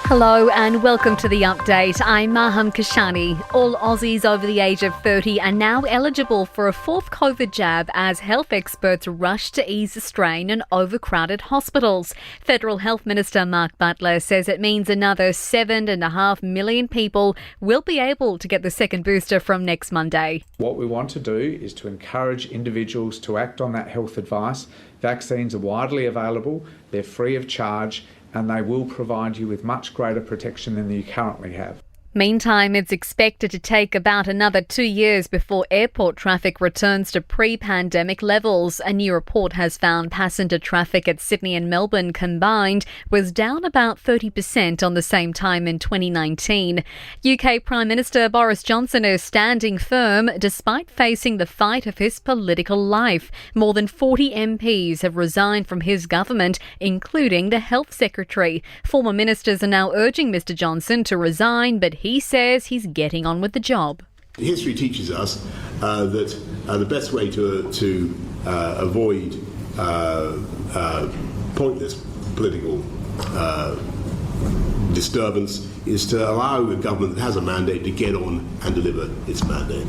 Hello and welcome to The Update. I'm Maham Kashani. All Aussies over the age of 30 are now eligible for a fourth COVID jab as health experts rush to ease the strain in overcrowded hospitals. Federal Health Minister Mark Butler says it means another 7.5 million people will be able to get the second booster from next Monday. What we want to do is to encourage individuals to act on that health advice. Vaccines are widely available, they're free of charge, and they will provide you with much greater protection than you currently have. Meantime, it's expected to take about another 2 years before airport traffic returns to pre-pandemic levels. A new report has found passenger traffic at Sydney and Melbourne combined was down about 30% on the same time in 2019. UK Prime Minister Boris Johnson is standing firm despite facing the fight of his political life. More than 40 MPs have resigned from his government, including the Health Secretary. Former ministers are now urging Mr Johnson to resign, but he says he's getting on with the job. History teaches us that the best way to avoid pointless political disturbance is to allow a government that has a mandate to get on and deliver its mandate.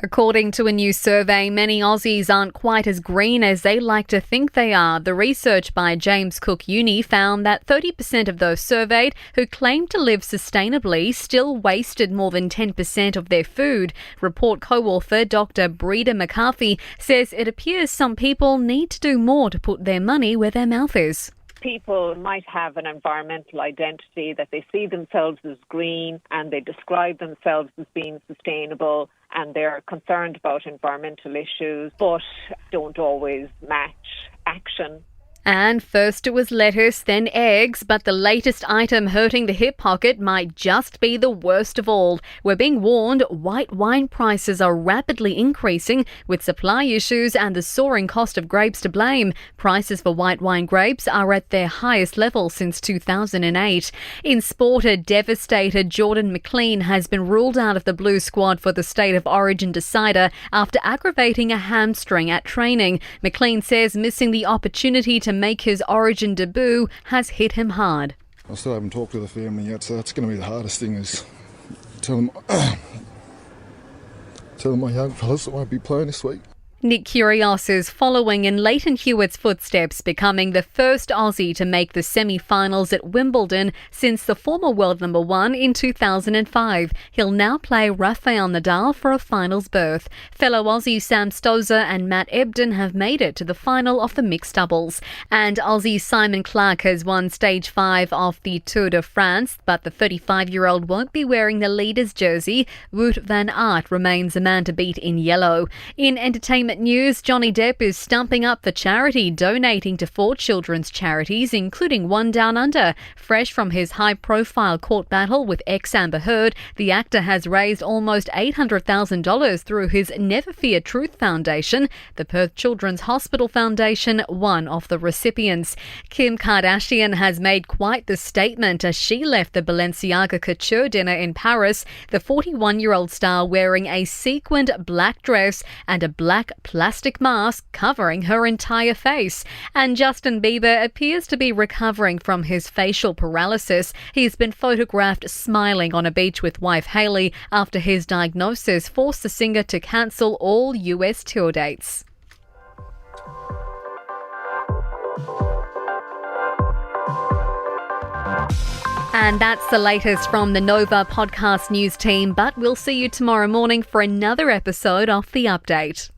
According to a new survey, many Aussies aren't quite as green as they like to think they are. The research by James Cook Uni found that 30% of those surveyed who claimed to live sustainably still wasted more than 10% of their food. Report co-author Dr. Breda McCarthy says it appears some people need to do more to put their money where their mouth is. People might have an environmental identity that they see themselves as green and they describe themselves as being sustainable and they're concerned about environmental issues but don't always match action. And first it was lettuce, then eggs, but the latest item hurting the hip pocket might just be the worst of all. We're being warned white wine prices are rapidly increasing with supply issues and the soaring cost of grapes to blame. Prices for white wine grapes are at their highest level since 2008. In sport, a devastated Jordan McLean has been ruled out of the Blue squad for the State of Origin decider after aggravating a hamstring at training. McLean says missing the opportunity to make his Origin debut has hit him hard. I still haven't talked to the family yet, so that's going to be the hardest thing is tell them my young fellas that won't be playing this week. Nick Kyrgios is following in Leighton Hewitt's footsteps, becoming the first Aussie to make the semi-finals at Wimbledon since the former world number one in 2005. He'll now play Rafael Nadal for a finals berth. Fellow Aussies Sam Stosur and Matt Ebden have made it to the final of the mixed doubles. And Aussie Simon Clark has won stage 5 of the Tour de France, but the 35-year-old won't be wearing the leader's jersey. Wout van Aert remains the man to beat in yellow. In entertainment news, Johnny Depp is stumping up for charity, donating to 4 children's charities, including one down under. Fresh from his high-profile court battle with ex-Amber Heard, the actor has raised almost $800,000 through his Never Fear Truth Foundation, the Perth Children's Hospital Foundation, one of the recipients. Kim Kardashian has made quite the statement as she left the Balenciaga couture dinner in Paris, the 41-year-old star wearing a sequined black dress and a black plastic mask covering her entire face. And Justin Bieber appears to be recovering from his facial paralysis. He's been photographed smiling on a beach with wife Hailey after his diagnosis forced the singer to cancel all US tour dates. And that's the latest from the Nova podcast news team, but we'll see you tomorrow morning for another episode of The Update.